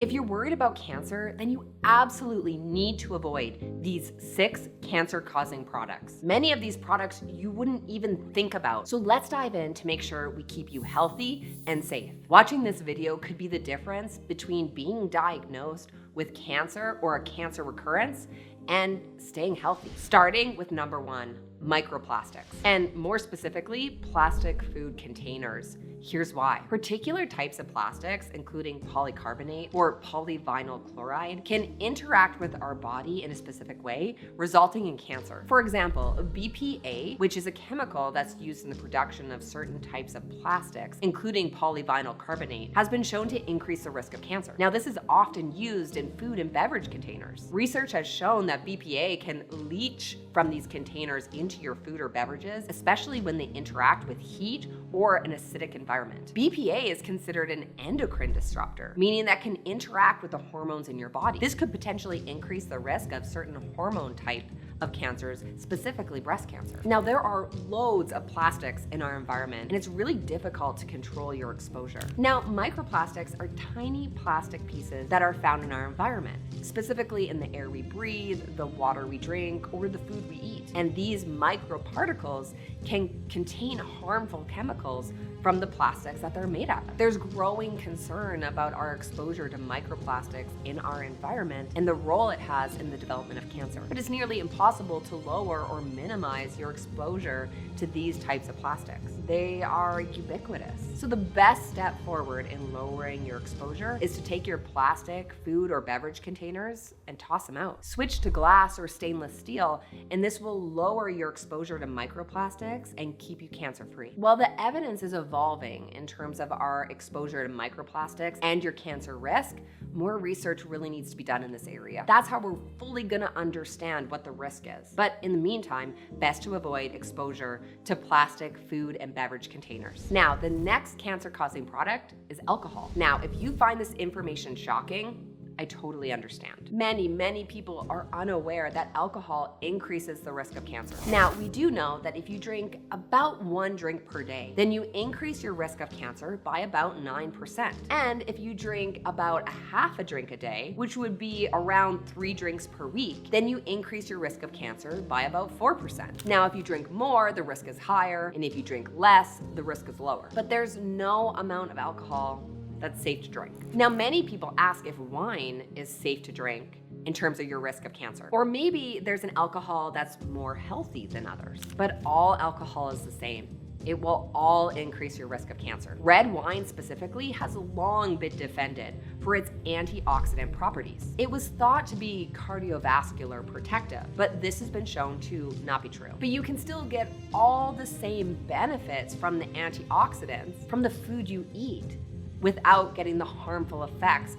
If you're worried about cancer, then you absolutely need to avoid these 6 cancer-causing products. Many of these products you wouldn't even think about. So let's dive in to make sure we keep you healthy and safe. Watching this video could be the difference between being diagnosed with cancer or a cancer recurrence and staying healthy. Starting with number 1, microplastics, and more specifically, plastic food containers. Here's why. Particular types of plastics, including polycarbonate or polyvinyl chloride, can interact with our body in a specific way, resulting in cancer. For example, BPA, which is a chemical that's used in the production of certain types of plastics, including polyvinyl carbonate, has been shown to increase the risk of cancer. Now, this is often used in food and beverage containers. Research has shown that BPA can leach from these containers into your food or beverages, especially when they interact with heat or an acidic environment. BPA is considered an endocrine disruptor, meaning that can interact with the hormones in your body. This could potentially increase the risk of certain hormone type of cancers, specifically breast cancer. Now, there are loads of plastics in our environment, and it's really difficult to control your exposure. Now, microplastics are tiny plastic pieces that are found in our environment, specifically in the air we breathe, the water we drink, or the food we eat. And these microparticles can contain harmful chemicals from the plastics that they're made out of. There's growing concern about our exposure to microplastics in our environment and the role it has in the development of cancer. But it's nearly impossible to lower or minimize your exposure to these types of plastics. They are ubiquitous. So the best step forward in lowering your exposure is to take your plastic, food, or beverage containers and toss them out. Switch to glass or stainless steel, and this will lower your exposure to microplastics and keep you cancer-free. While the evidence is evolving in terms of our exposure to microplastics and your cancer risk, more research really needs to be done in this area. That's how we're fully gonna understand what the risk is. But in the meantime, best to avoid exposure to plastic, food, and beverage containers. Now, the next cancer-causing product is alcohol. Now, if you find this information shocking, I totally understand. Many people are unaware that alcohol increases the risk of cancer. Now, we do know that if you drink about 1 drink per day, then you increase your risk of cancer by about 9%. And if you drink about a half a drink a day, which would be around 3 drinks per week, then you increase your risk of cancer by about 4%. Now, if you drink more, the risk is higher, and if you drink less, the risk is lower. But there's no amount of alcohol that's safe to drink. Now, many people ask if wine is safe to drink in terms of your risk of cancer. Or maybe there's an alcohol that's more healthy than others. But all alcohol is the same. It will all increase your risk of cancer. Red wine specifically has long been defended for its antioxidant properties. It was thought to be cardiovascular protective, but this has been shown to not be true. But you can still get all the same benefits from the antioxidants from the food you eat, without getting the harmful effects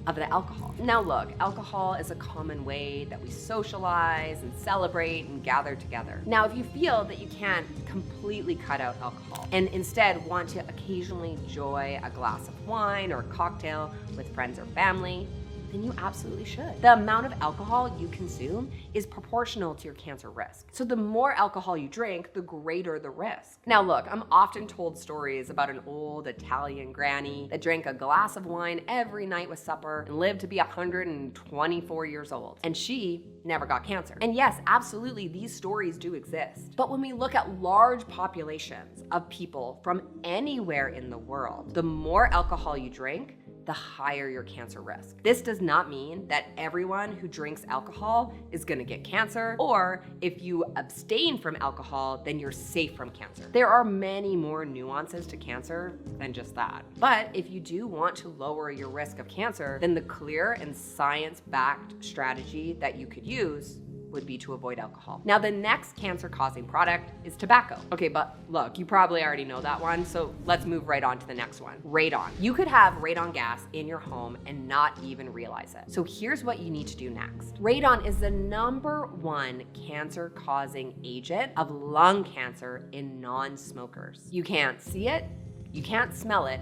of the alcohol. Now look, alcohol is a common way that we socialize and celebrate and gather together. Now, if you feel that you can't completely cut out alcohol and instead want to occasionally enjoy a glass of wine or a cocktail with friends or family, then you absolutely should. The amount of alcohol you consume is proportional to your cancer risk. So the more alcohol you drink, the greater the risk. Now look, I'm often told stories about an old Italian granny that drank a glass of wine every night with supper and lived to be 124 years old. And she never got cancer. And yes, absolutely, these stories do exist. But when we look at large populations of people from anywhere in the world, the more alcohol you drink, the higher your cancer risk. This does not mean that everyone who drinks alcohol is gonna get cancer, or if you abstain from alcohol, then you're safe from cancer. There are many more nuances to cancer than just that. But if you do want to lower your risk of cancer, then the clear and science-backed strategy that you could use would be to avoid alcohol. Now, the next cancer-causing product is tobacco. Okay, but look, you probably already know that one, so let's move right on to the next one, radon. You could have radon gas in your home and not even realize it. So here's what you need to do next. Radon is the #1 cancer-causing agent of lung cancer in non-smokers. You can't see it, you can't smell it,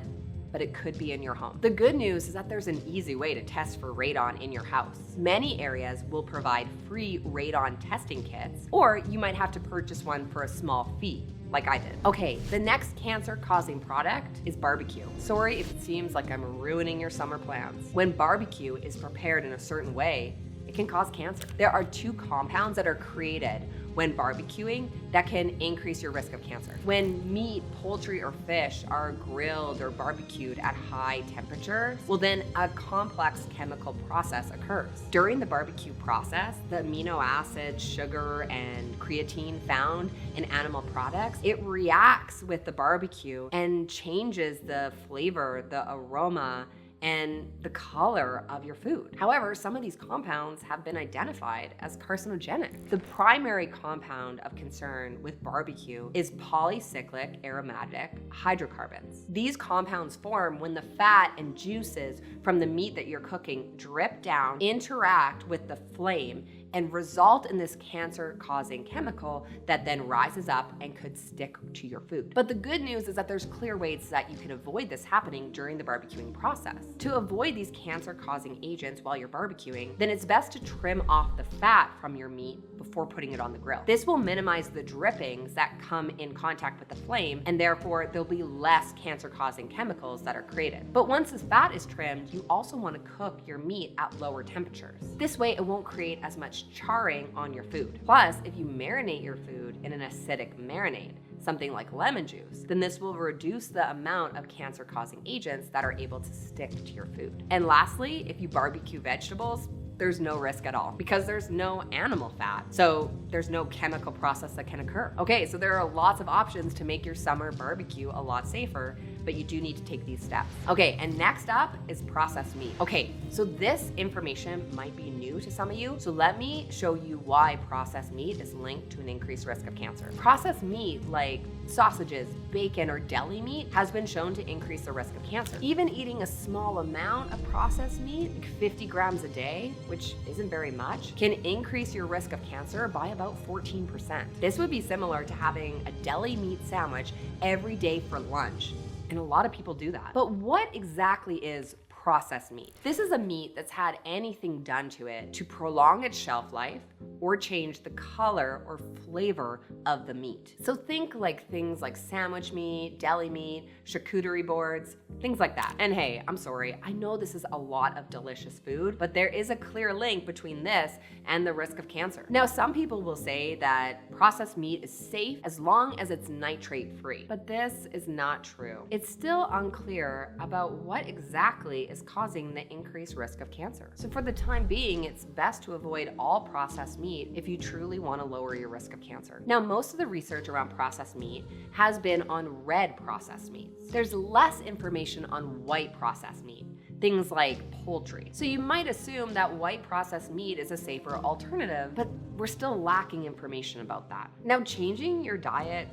but it could be in your home. The good news is that there's an easy way to test for radon in your house. Many areas will provide free radon testing kits, or you might have to purchase one for a small fee. like I did. Okay, the next cancer-causing product is barbecue. Sorry if it seems like I'm ruining your summer plans. When barbecue is prepared in a certain way, it can cause cancer. There are 2 compounds that are created when barbecuing that can increase your risk of cancer. When meat, poultry, or fish are grilled or barbecued at high temperatures, well then a complex chemical process occurs. During the barbecue process, the amino acids, sugar, and creatine found in animal products, it reacts with the barbecue and changes the flavor, the aroma, and the color of your food. However, some of these compounds have been identified as carcinogenic. The primary compound of concern with barbecue is polycyclic aromatic hydrocarbons. These compounds form when the fat and juices from the meat that you're cooking drip down, interact with the flame, and result in this cancer-causing chemical that then rises up and could stick to your food. But the good news is that there's clear ways that you can avoid this happening during the barbecuing process. To avoid these cancer-causing agents while you're barbecuing, then it's best to trim off the fat from your meat before putting it on the grill. This will minimize the drippings that come in contact with the flame, and therefore there'll be less cancer-causing chemicals that are created. But once this fat is trimmed, you also want to cook your meat at lower temperatures. This way it won't create as much charring on your food. Plus, if you marinate your food in an acidic marinade, something like lemon juice, then this will reduce the amount of cancer-causing agents that are able to stick to your food. And lastly, if you barbecue vegetables, there's no risk at all because there's no animal fat. So there's no chemical process that can occur. Okay, so there are lots of options to make your summer barbecue a lot safer, but you do need to take these steps. Okay, and next up is processed meat. Okay, so this information might be new to some of you, so let me show you why processed meat is linked to an increased risk of cancer. Processed meat like sausages, bacon, or deli meat has been shown to increase the risk of cancer. Even eating a small amount of processed meat, like 50 grams a day, which isn't very much, can increase your risk of cancer by about 14%. This would be similar to having a deli meat sandwich every day for lunch. And a lot of people do that. But what exactly is processed meat? This is a meat that's had anything done to it to prolong its shelf life or change the color or flavor of the meat. So think like things like sandwich meat, deli meat, charcuterie boards, things like that. And hey, I'm sorry, I know this is a lot of delicious food, but there is a clear link between this and the risk of cancer. Now, some people will say that processed meat is safe as long as it's nitrate free, but this is not true. It's still unclear about what exactly is causing the increased risk of cancer. So for the time being, it's best to avoid all processed meat if you truly want to lower your risk of cancer. Now, most of the research around processed meat has been on red processed meats. There's less information on white processed meat, things like poultry. So you might assume that white processed meat is a safer alternative, but we're still lacking information about that. Now, changing your diet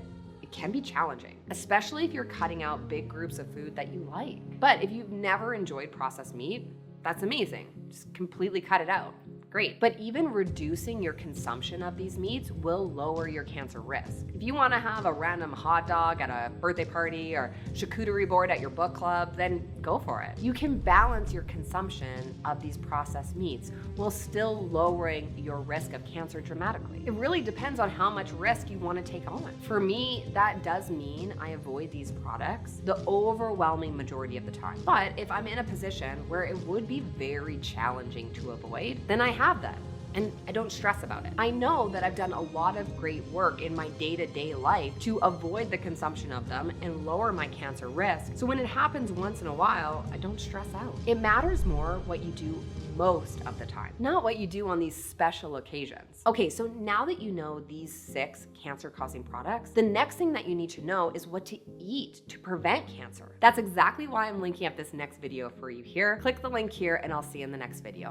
can be challenging, especially if you're cutting out big groups of food that you like. But if you've never enjoyed processed meat, that's amazing. Just completely cut it out. Great. But even reducing your consumption of these meats will lower your cancer risk. If you want to have a random hot dog at a birthday party or charcuterie board at your book club, then go for it. You can balance your consumption of these processed meats while still lowering your risk of cancer dramatically. It really depends on how much risk you want to take on. For me, that does mean I avoid these products the overwhelming majority of the time. But if I'm in a position where it would be very challenging to avoid, then I have them, and I don't stress about it. I know that I've done a lot of great work in my day-to-day life to avoid the consumption of them and lower my cancer risk. So when it happens once in a while, I don't stress out. It matters more what you do most of the time, not what you do on these special occasions. Okay, so now that you know these 6 cancer-causing products, the next thing that you need to know is what to eat to prevent cancer. That's exactly why I'm linking up this next video for you here. Click the link here and I'll see you in the next video.